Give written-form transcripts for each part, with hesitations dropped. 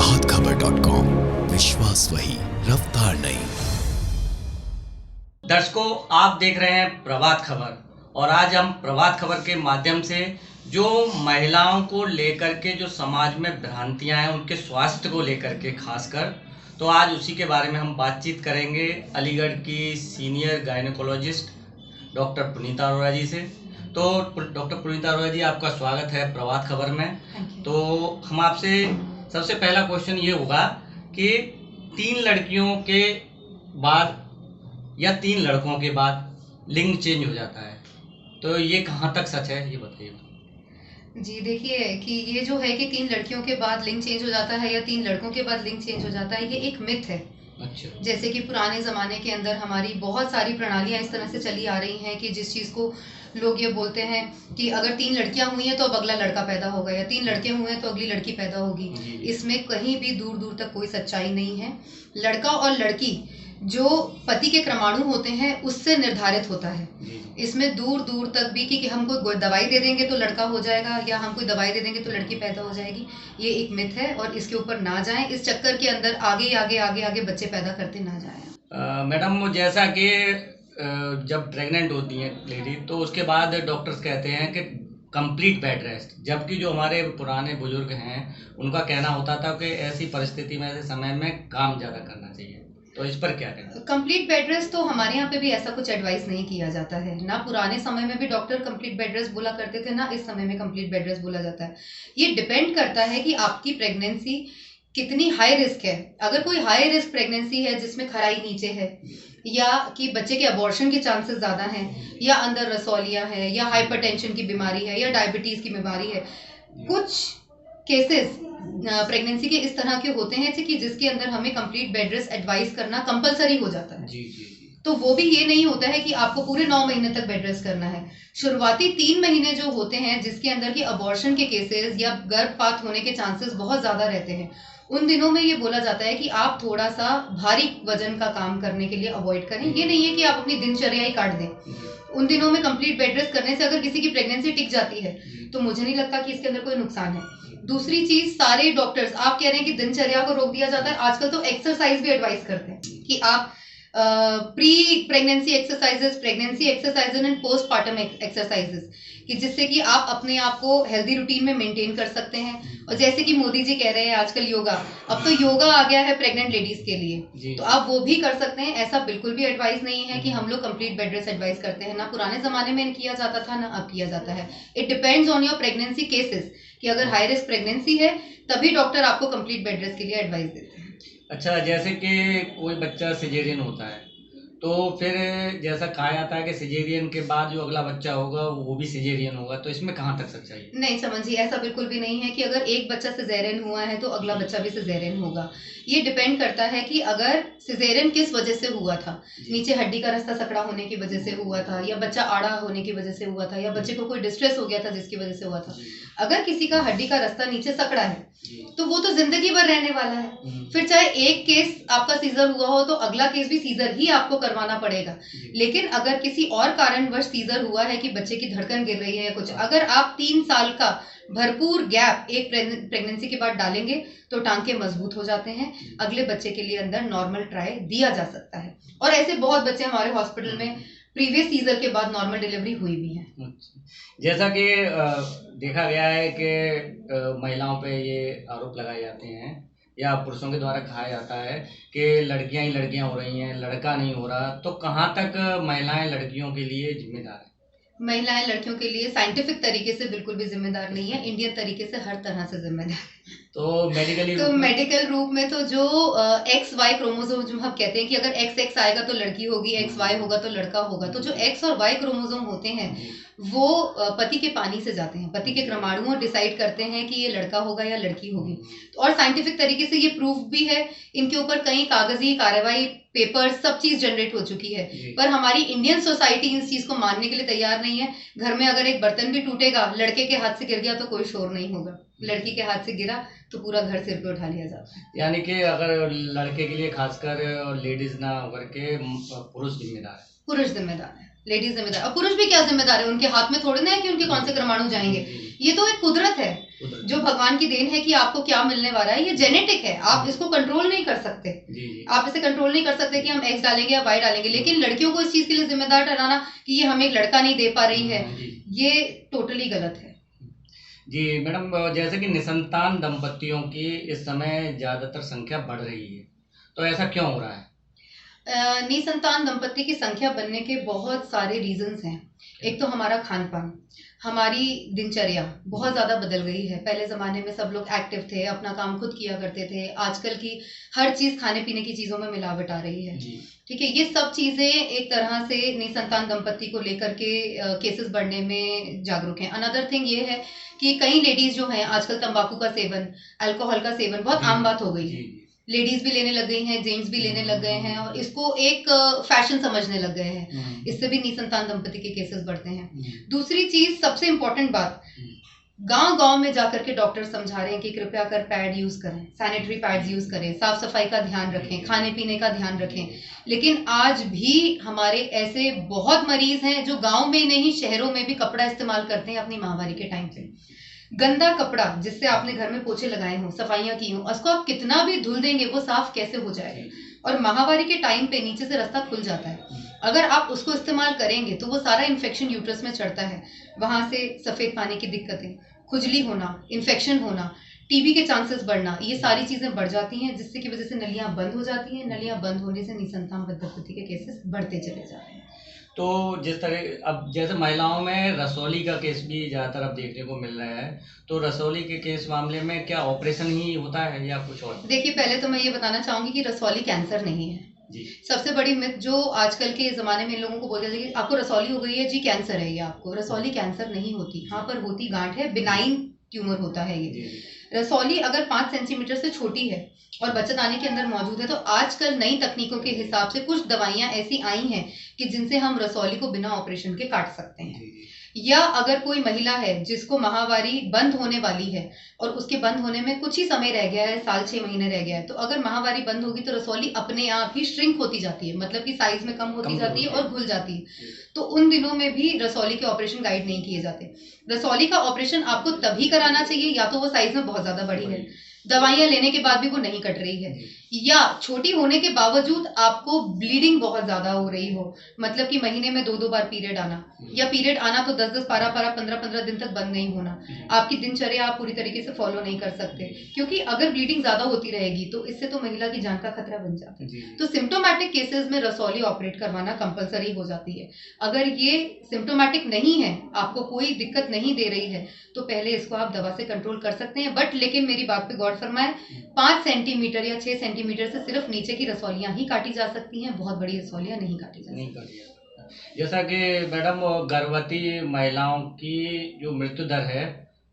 प्रभातखबर.com, विश्वास वही, रफ्तार नहीं। दर्शकों, आप देख रहे हैं प्रभात खबर और आज हम प्रभात खबर के माध्यम से जो महिलाओं को लेकर के जो समाज में भ्रांतियां हैं उनके स्वास्थ्य को लेकर के खासकर, तो आज उसी के बारे में हम बातचीत करेंगे अलीगढ़ की सीनियर गायनेकोलॉजिस्ट डॉक्टर पुनीता अरोड़ा जी से। तो डॉक्टर पुनीता अरोड़ा जी, आपका स्वागत है प्रभात खबर में। तो हम आपसे सबसे पहला क्वेश्चन ये होगा कि 3 लड़कियों के बाद या 3 लड़कों के बाद लिंग चेंज हो जाता है, तो ये कहाँ तक सच है, ये बताइए। जी देखिए कि ये जो है कि 3 लड़कियों के बाद लिंग चेंज हो जाता है या 3 लड़कों के बाद लिंग चेंज हो जाता है, ये एक मिथ है। अच्छा। जैसे कि पुराने ज़माने के अंदर हमारी बहुत सारी प्रणालियाँ इस तरह से चली आ रही हैं कि जिस चीज़ को लोग ये बोलते हैं कि अगर 3 लड़कियां हुई हैं तो अब अगला लड़का पैदा होगा या 3 लड़के हुए हैं तो अगली लड़की पैदा होगी। इसमें कहीं भी दूर दूर तक कोई सच्चाई नहीं है। लड़का और लड़की जो पति के क्रमाणु होते हैं उससे निर्धारित होता है। इसमें दूर दूर तक भी कि हम कोई दवाई दे देंगे तो लड़का हो जाएगा या हम कोई दवाई दे देंगे तो लड़की पैदा हो जाएगी, ये एक मिथ है और इसके ऊपर ना जाएं। इस चक्कर के अंदर आगे आगे आगे आगे बच्चे पैदा करते ना जाएं। मैडम, जैसा कि जब प्रेग्नेंट होती हैं लेडी तो उसके बाद डॉक्टर्स कहते हैं कि कंप्लीट बेड रेस्ट, जबकि जो हमारे पुराने बुजुर्ग हैं उनका कहना होता था कि ऐसी परिस्थिति में, ऐसे समय में काम ज़्यादा करना चाहिए, तो इस पर क्या कहना? कंप्लीट बेड रेस्ट तो हमारे यहाँ पे भी ऐसा कुछ एडवाइस नहीं किया जाता है। ना पुराने समय में भी डॉक्टर कंप्लीट बेड रेस्ट बोला करते थे, ना इस समय में कंप्लीट बेड रेस्ट बोला जाता है। ये डिपेंड करता है कि आपकी प्रेगनेंसी कितनी हाई रिस्क है। अगर कोई हाई रिस्क प्रेगनेंसी है जिसमें खराई नीचे है या कि बच्चे के अबॉर्शन के चांसेस ज़्यादा हैं या अंदर रसौलियाँ है या हाइपरटेंशन की बीमारी है या डायबिटीज़ की बीमारी है, कुछ केसेस प्रेगनेंसी के इस तरह के होते हैं कि जिसके अंदर हमें कंप्लीट बेड रेस्ट एडवाइस करना कंपलसरी हो जाता है। जी। तो वो भी ये नहीं होता है कि आपको पूरे 9 महीने तक बेड रेस्ट करना है। शुरुआती 3 महीने जो होते हैं जिसके अंदर की अबॉर्शन के केसेस या गर्भपात होने के चांसेस बहुत ज़्यादा रहते हैं, उन दिनों में ये बोला जाता है कि आप थोड़ा सा भारी वजन का काम करने के लिए अवॉइड करें। ये नहीं है कि आप अपनी दिनचर्या ही काट दें। उन दिनों में कंप्लीट बेड रेस्ट करने से अगर किसी की प्रेगनेंसी टिक जाती है तो मुझे नहीं लगता कि इसके अंदर कोई नुकसान है। दूसरी चीज, सारे डॉक्टर्स आप कह रहे हैं कि दिनचर्या को रोक दिया जाता है, आजकल तो एक्सरसाइज भी एडवाइस करते हैं कि आप pre pregnancy exercises, pregnancy exercises and postpartum exercises, कि जिससे कि आप अपने आप को हेल्दी रूटीन में मेंटेन कर सकते हैं। और जैसे कि मोदी जी कह रहे हैं आजकल योगा, अब तो योगा आ गया है प्रेग्नेंट लेडीज के लिए, तो आप वो भी कर सकते हैं। ऐसा बिल्कुल भी एडवाइस नहीं है कि हम लोग कंप्लीट बेड रेस्ट एडवाइस करते हैं। ना पुराने जमाने में किया जाता था, ना अब किया जाता है। It depends on your pregnancy cases कि अगर हाई रिस्क प्रेगनेंसी है तभी डॉक्टर आपको कंप्लीट बेड रेस्ट के लिए एडवाइस देते हैं। अच्छा, जैसे कि कोई बच्चा सिजेरियन होता है तो फिर जैसा कहा जाता है कि सिजेरियन के बाद जो अगला बच्चा होगा वो भी सिजेरियन होगा, तो इसमें कहाँ तक सच्चाई है? नहीं समझिए, ऐसा बिल्कुल भी नहीं है कि अगर एक बच्चा सिजेरियन हुआ है तो अगला बच्चा भी सिजेरियन होगा। ये डिपेंड करता है कि अगर सिजेरियन किस वजह से हुआ था, नीचे हड्डी का रास्ता सकड़ा होने की वजह से हुआ था या बच्चा आड़ा होने की वजह से हुआ था या बच्चे को कोई डिस्ट्रेस हो गया था जिसकी वजह से हुआ था। अगर किसी का हड्डी का रास्ता नीचे सकड़ा है तो वो तो जिंदगी भर रहने वाला है। फिर चाहे एक केस आपका सीजर हुआ हो तो अगला केस भी सीजर ही आपको करवाना पड़ेगा। लेकिन अगर किसी और कारणवश सीजर हुआ है कि बच्चे की धड़कन गिर रही है या कुछ, अगर आप 3 साल का भरपूर गैप एक प्रेगनेंसी के बाद डालेंगे तो टांके मजबूत हो जाते हैं। अगले बच्चे के लिए अंदर नॉर्मल ट्राई दिया जा सकता है और ऐसे बहुत बच्चे हमारे हॉस्पिटल में प्रीवियस सीजर के बाद नॉर्मल डिलीवरी हुई भी है। जैसा कि देखा गया है कि महिलाओं पे ये आरोप लगाए जाते हैं या पुरुषों के द्वारा कहा जाता है कि लड़कियां ही लड़कियां हो रही हैं, लड़का नहीं हो रहा, तो कहाँ तक महिलाएं लड़कियों के लिए जिम्मेदार है? महिलाएं लड़कियों के लिए साइंटिफिक तरीके से बिल्कुल भी जिम्मेदार नहीं है, इंडियन तरीके से हर तरह से जिम्मेदार है। तो मेडिकल रूप में तो जो एक्स वाई क्रोमोसोम जो हम कहते हैं कि अगर एक्स एक्स आएगा तो लड़की होगी, एक्स वाई होगा तो लड़का होगा, तो जो एक्स और वाई क्रोमोसोम होते हैं वो पति के पानी से जाते हैं, पति के क्रमाणुओं डिसाइड करते हैं कि ये लड़का होगा या लड़की होगी। तो और साइंटिफिक तरीके से ये प्रूफ भी है, इनके ऊपर कई कागजी कार्रवाई, पेपर, सब चीज जनरेट हो चुकी है। पर हमारी इंडियन सोसाइटी इस चीज को मानने के लिए तैयार नहीं है। घर में अगर एक बर्तन भी टूटेगा, लड़के के हाथ से गिर गया तो कोई शोर नहीं होगा, लड़की के हाथ से गिरा तो पूरा घर सिर पे उठा लिया जाता है। यानी कि अगर लड़के के लिए खासकर लेडीज ना होकर के पुरुष जिम्मेदार है। पुरुष जिम्मेदार है, लेडीज जिम्मेदार। और पुरुष भी क्या जिम्मेदार है, उनके हाथ में थोड़े ना है कि उनके कौन से क्रमाणु जाएंगे। ये तो एक कुदरत है। जो भगवान की देन है कि आपको क्या मिलने वाला है, ये जेनेटिक है, आप इसको कंट्रोल नहीं कर सकते। आप इसे कंट्रोल नहीं कर सकते कि हम एक्स डालेंगे या वाई डालेंगे, लेकिन लड़कियों को इस चीज के लिए जिम्मेदार ठहराना कि ये हमें एक लड़का नहीं दे पा रही है, ये टोटली गलत है। जी मैडम, जैसे कि निसंतान दंपतियों की इस समय ज्यादातर संख्या बढ़ रही है, तो ऐसा क्यों हो रहा है? निसंतान दंपति की संख्या बनने के बहुत सारे रीजंस हैं। एक तो हमारा खान पान, हमारी दिनचर्या बहुत ज़्यादा बदल गई है। पहले ज़माने में सब लोग एक्टिव थे, अपना काम खुद किया करते थे। आजकल की हर चीज़ खाने पीने की चीज़ों में मिलावट आ रही है। ठीक है, ये सब चीज़ें एक तरह से निसंतान दंपति को लेकर के केसेस बढ़ने में जागरूक हैं। अनदर थिंग ये है कि कई लेडीज जो हैं आजकल तंबाकू का सेवन, अल्कोहल का सेवन बहुत आम बात हो गई है। लेडीज भी लेने लग गई हैं, जेंट्स भी लेने लग गए हैं और इसको एक फैशन समझने लग गए हैं। इससे भी निसंतान दंपति के केसेस बढ़ते हैं। दूसरी चीज, सबसे इंपॉर्टेंट बात, गांव गांव में जाकर के डॉक्टर समझा रहे हैं कि कृपया कर पैड यूज करें, सैनिटरी पैड्स यूज करें, साफ सफाई का ध्यान रखें, खाने पीने का ध्यान रखें। लेकिन आज भी हमारे ऐसे बहुत मरीज हैं जो गांव में नहीं शहरों में भी कपड़ा इस्तेमाल करते हैं अपनी माहवारी के टाइम पे। गंदा कपड़ा जिससे आपने घर में पोछे लगाए हों, सफाइयां की हों, उसको आप कितना भी धुल देंगे वो साफ कैसे हो जाएगा? और माहवारी के टाइम पे नीचे से रास्ता खुल जाता है, अगर आप उसको इस्तेमाल करेंगे तो वो सारा इन्फेक्शन यूट्रस में चढ़ता है। वहां से सफेद पानी की दिक्कतें, खुजली होना, इन्फेक्शन होना, टीबी के चांसेस बढ़ना, ये सारी चीजें बढ़ जाती हैं, जिससे की वजह से नलियां बंद हो जाती हैं। नलियां बंद होने से निसंतान दंपति के केसेस बढ़ते चले जा रहे हैं। तो जिस तरह अब जैसे महिलाओं में रसौली का केस भी ज़्यादातर अब देखने को मिल रहा है, तो रसौली के केस मामले में क्या ऑपरेशन ही होता है या कुछ और? देखिए, पहले तो मैं ये बताना चाहूंगी कि रसौली कैंसर नहीं है जी। सबसे बड़ी मिथ जो आजकल के ज़माने में लोगों को बोलते हैं कि आपको रसौली हो गई है जी, कैंसर है ये आपको। रसौली कैंसर नहीं होती, यहाँ पर होती गांठ है, बिनाइन ट्यूमर होता है ये। रसौली अगर 5 सेंटीमीटर से छोटी है और बच्चेदानी के अंदर मौजूद है, तो आजकल नई तकनीकों के हिसाब से कुछ दवाइयां ऐसी आई हैं कि जिनसे हम रसौली को बिना ऑपरेशन के काट सकते हैं। या अगर कोई महिला है जिसको माहवारी बंद होने वाली है और उसके बंद होने में कुछ ही समय रह गया है, साल 6 महीने रह गया है, तो अगर माहवारी बंद होगी तो रसौली अपने आप ही श्रिंक होती जाती है, मतलब कि साइज में कम होती जाती है और घुल जाती है। तो उन दिनों में भी रसौली के ऑपरेशन गाइड नहीं किए जाते। रसौली का ऑपरेशन आपको तभी कराना चाहिए या तो वो साइज में बहुत ज्यादा बड़ी है, दवाइयां लेने के बाद भी वो नहीं कट रही है, या छोटी होने के बावजूद आपको ब्लीडिंग बहुत ज्यादा हो रही हो, मतलब कि महीने में 2-2 बार पीरियड आना, या पीरियड आना तो 10-10, 12-12, 15-15 दिन तक बंद नहीं होना। आपकी दिनचर्या आप पूरी तरीके से फॉलो नहीं कर सकते, क्योंकि अगर ब्लीडिंग ज्यादा होती रहेगी तो इससे तो महिला की जान का खतरा बन जाता है। तो सिम्टोमेटिक केसेस में रसौली ऑपरेट करवाना कंपलसरी हो जाती है। अगर ये सिम्टोमेटिक नहीं है, आपको कोई दिक्कत नहीं दे रही है, तो पहले इसको आप दवा से कंट्रोल कर सकते हैं। बट लेकिन मेरी बात पे गौर फरमाएं, 5 सेंटीमीटर या 6 सेंटीमीटर से सिर्फ नीचे की रसौलियां ही काटी जा सकती हैं, बहुत बड़ी रसौलियां नहीं काटी जा सकती। जैसा कि मैडम गर्भवती महिलाओं की जो मृत्यु दर है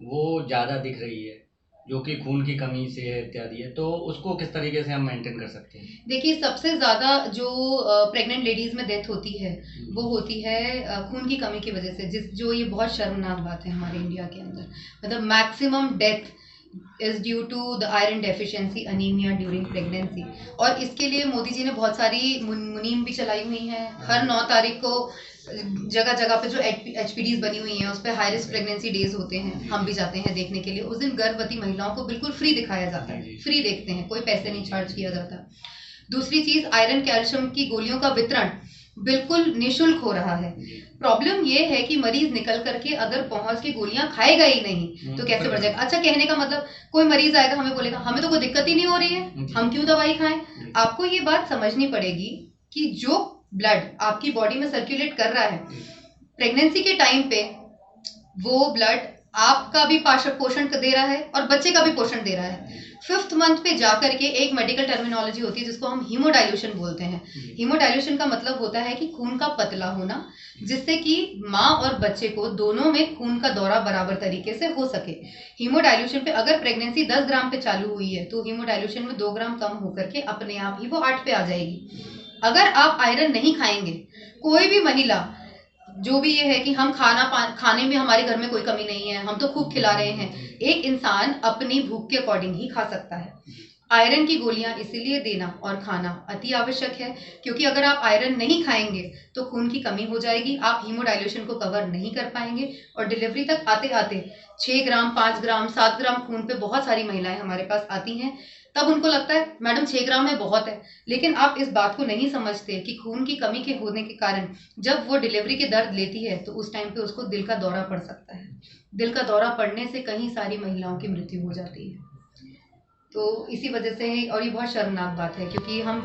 वो ज़्यादा दिख रही है, जो कि खून की कमी से इत्यादि है, तो उसको किस तरीके से हम मेंटेन कर सकते हैं? देखिए, सबसे ज़्यादा जो प्रेग्नेंट लेडीज़ में डेथ होती है वो होती है खून की कमी की वजह से, जो ये बहुत शर्मनाक बात है हमारे इंडिया के अंदर। मतलब maximum death is due to the iron deficiency anaemia during pregnancy. और इसके लिए मोदी जी ने बहुत सारी मुनीम भी चलाई हुई हैं। हर 9 तारीख को जगह जगह पे जो HPDs बनी हुई हैं उस पर हाई रिस्क प्रेगनेंसी डेज होते हैं, हम भी जाते हैं देखने के लिए। उस दिन गर्भवती महिलाओं को बिल्कुल फ्री दिखाया जाता है, फ्री देखते हैं, कोई पैसे नहीं चार्ज किया जाता। दूसरी चीज, आयरन कैल्शियम की गोलियों का वितरण बिल्कुल निःशुल्क हो रहा है। प्रॉब्लम ये है कि मरीज निकल करके अगर पहुंच के गोलियां खाएगा ही नहीं तो कैसे बढ़ जाएगा? अच्छा, कहने का मतलब कोई मरीज आएगा, हमें बोलेगा हमें तो कोई दिक्कत ही नहीं हो रही है, हम क्यों दवाई खाएं? आपको ये बात समझनी पड़ेगी कि जो ब्लड आपकी बॉडी में सर्कुलेट कर रहा है प्रेगनेंसी के टाइम पे, वो ब्लड आपका भी पोषण दे रहा है और बच्चे का भी पोषण दे रहा है। 5th मंथ पे जाकर के एक मेडिकल टर्मिनोलॉजी होती है जिसको हम हीमोडाइल्यूशन बोलते हैं। हीमोडाइल्यूशन का मतलब होता है कि खून का पतला होना, जिससे कि माँ और बच्चे को दोनों में खून का दौरा बराबर तरीके से हो सके। हीमोडाइल्यूशन पे अगर प्रेगनेंसी 10 ग्राम पे चालू हुई है तो हीमोडाइल्यूशन में 2 ग्राम कम होकर के अपने आप ही वो 8 पे आ जाएगी। अगर आप आयरन नहीं खाएंगे, कोई भी महिला, जो भी ये है कि हम खाने में हमारे घर में कोई कमी नहीं है, हम तो खूब खिला रहे हैं, एक इंसान अपनी भूख के अकॉर्डिंग ही खा सकता है। आयरन की गोलियां इसीलिए देना और खाना अति आवश्यक है, क्योंकि अगर आप आयरन नहीं खाएंगे तो खून की कमी हो जाएगी, आप हीमोडाइल्यूशन को कवर नहीं कर पाएंगे और डिलीवरी तक आते आते 6 ग्राम, 5 ग्राम, 7 ग्राम खून पे बहुत सारी महिलाएं हमारे पास आती हैं। तब उनको लगता है मैडम 6 ग्राम में बहुत है, लेकिन आप इस बात को नहीं समझते कि खून की कमी के होने के कारण जब वो डिलीवरी के दर्द लेती है तो उस टाइम पे उसको दिल का दौरा पड़ सकता है। दिल का दौरा पड़ने से कई सारी महिलाओं की मृत्यु हो जाती है। तो इसी वजह से, और ये बहुत शर्मनाक बात है, क्योंकि हम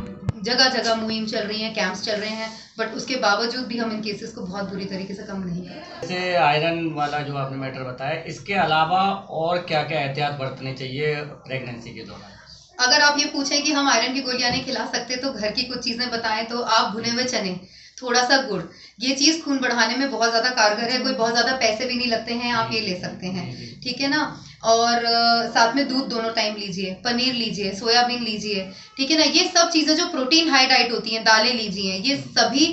जगह जगह मुहिम चल रही है, कैंप्स चल रहे हैं, बट उसके बावजूद भी हम इन केसेस को बहुत बुरी तरीके से कम नहीं करते। जैसे आयरन वाला जो आपने मैटर बताया, इसके अलावा और क्या क्या एहतियात बरतने चाहिए प्रेगनेंसी के दौरान? अगर आप ये पूछें कि हम आयरन की गोलियां नहीं खिला सकते तो घर की कुछ चीजें बताएं, तो आप भुने हुए चने, थोड़ा सा गुड़, ये चीज खून बढ़ाने में बहुत ज्यादा कारगर है। कोई बहुत ज्यादा पैसे भी नहीं लगते हैं, आप ये ले सकते हैं, ठीक है ना। और साथ में दूध दोनों टाइम लीजिए, पनीर लीजिए, सोयाबीन लीजिए, ठीक है ना। ये सब चीजें जो प्रोटीन हाई डाइट होती हैं, दालें लीजिए, ये सभी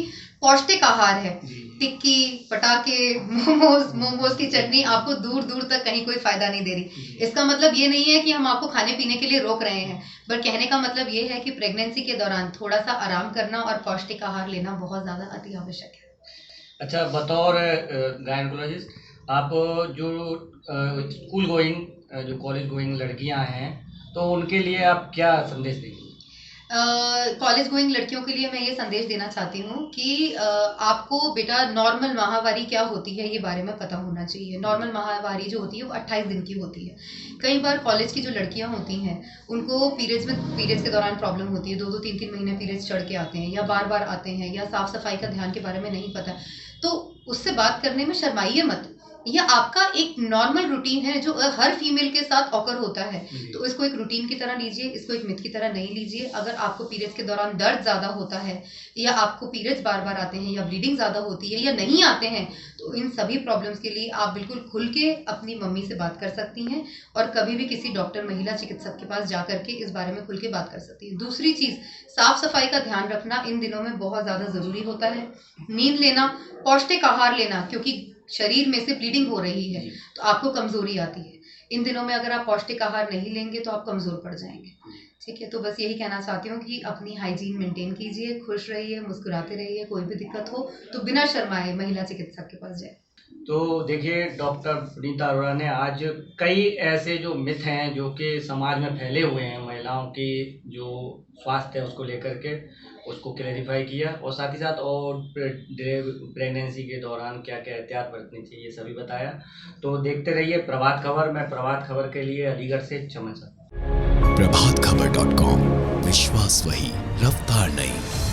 पौष्टिक आहार है। टिक्की, पटाखे, मोमोज की चटनी आपको दूर दूर तक कहीं कोई फायदा नहीं दे रही। इसका मतलब ये नहीं है कि हम आपको खाने पीने के लिए रोक रहे हैं, पर कहने का मतलब ये है कि प्रेगनेंसी के दौरान थोड़ा सा आराम करना और पौष्टिक आहार लेना बहुत ज्यादा अति आवश्यक है। अच्छा, बतौर गायनकोलॉजिस्ट, आप जो स्कूल गोइंग, जो कॉलेज गोइंग लड़कियां हैं, तो उनके लिए आप क्या संदेश देंगे? कॉलेज गोइंग लड़कियों के लिए मैं ये संदेश देना चाहती हूँ कि आपको बेटा नॉर्मल माहवारी क्या होती है ये बारे में पता होना चाहिए। नॉर्मल माहवारी जो होती है वो 28 दिन की होती है। कई बार कॉलेज की जो लड़कियां होती हैं उनको पीरियड्स के दौरान प्रॉब्लम होती है, 2-2, 3-3 महीने पीरियड्स चढ़ के आते हैं या बार बार आते हैं, या साफ सफाई का ध्यान के बारे में नहीं पता, तो उससे बात करने में शर्माइए मत। यह आपका एक नॉर्मल रूटीन है जो हर फीमेल के साथ ऑकर होता है, तो इसको एक रूटीन की तरह लीजिए, इसको एक मिथ की तरह नहीं लीजिए। अगर आपको पीरियड्स के दौरान दर्द ज्यादा होता है, या आपको पीरियड्स बार बार आते हैं, या ब्लीडिंग ज्यादा होती है, या नहीं आते हैं, तो इन सभी प्रॉब्लम्स के लिए आप बिल्कुल खुल के अपनी मम्मी से बात कर सकती हैं और कभी भी किसी डॉक्टर, महिला चिकित्सक के पास जा करके इस बारे में खुल के बात कर सकती है। दूसरी चीज, साफ सफाई का ध्यान रखना इन दिनों में बहुत ज्यादा जरूरी होता है। नींद लेना, पौष्टिक आहार लेना, क्योंकि शरीर में से ब्लीडिंग हो रही है तो आपको कमजोरी आती है। इन दिनों में अगर आप पौष्टिक आहार नहीं लेंगे तो आप कमजोर पड़ जाएंगे, ठीक है। तो बस यही कहना चाहती हूँ कि अपनी हाइजीन मेंटेन कीजिए, खुश रहिए, मुस्कुराते रहिए, कोई भी दिक्कत हो तो बिना शर्माए महिला चिकित्सक के पास जाए। तो देखिए, डॉक्टर पुनीता अरोड़ा ने आज कई ऐसे जो मिथ हैं जो कि समाज में फैले हुए हैं, महिलाओं की जो स्वास्थ्य है उसको लेकर के, उसको क्लैरिफाई किया, और साथ ही साथ और प्रेगनेंसी के दौरान क्या क्या एहतियात बरतनी चाहिए सभी बताया। तो देखते रहिए प्रभात खबर। मैं प्रभात खबर के लिए अलीगढ़ से चमन सर। प्रभातखबर.com, विश्वास वही, रफ्तार नहीं।